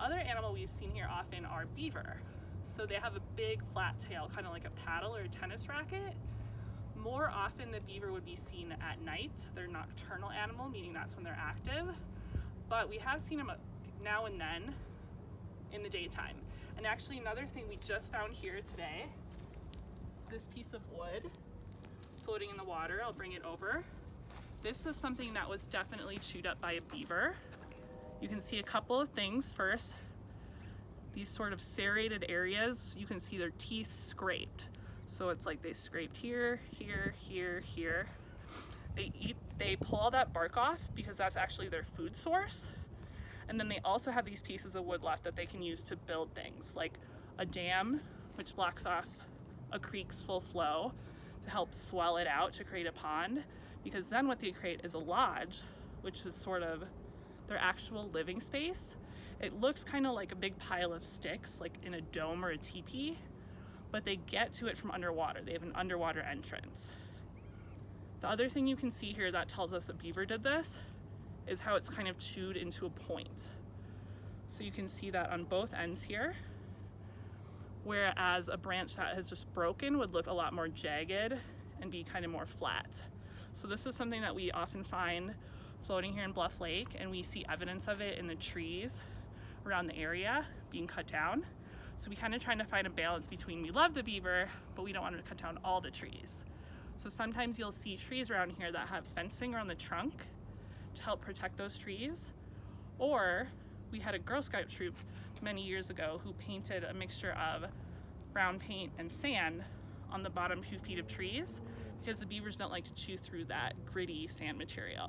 The other animal we've seen here often are beaver. So they have a big flat tail, kind of like a paddle or a tennis racket. More often the beaver would be seen at night. They're a nocturnal animal, meaning that's when they're active. But we have seen them now and then in the daytime. And actually another thing we just found here today, this piece of wood floating in the water, I'll bring it over. This is something that was definitely chewed up by a beaver. You can see a couple of things. First, these sort of serrated areas, you can see their teeth scraped. So it's like they scraped here, here, here, here. They pull all that bark off because that's actually their food source. And then they also have these pieces of wood left that they can use to build things like a dam, which blocks off a creek's full flow to help swell it out to create a pond. Because then what they create is a lodge, which is sort of their actual living space. It looks kind of like a big pile of sticks, like in a dome or a teepee, but they get to it from underwater. They have an underwater entrance. The other thing you can see here that tells us a beaver did this is how it's kind of chewed into a point. So you can see that on both ends here, whereas a branch that has just broken would look a lot more jagged and be kind of more flat. So this is something that we often find floating here in Bluff Lake, and we see evidence of it in the trees around the area being cut down. So we kind of trying to find a balance between we love the beaver, but we don't want to cut down all the trees. So sometimes you'll see trees around here that have fencing around the trunk to help protect those trees. Or we had a Girl Scout troop many years ago who painted a mixture of brown paint and sand on the bottom 2 feet of trees because the beavers don't like to chew through that gritty sand material.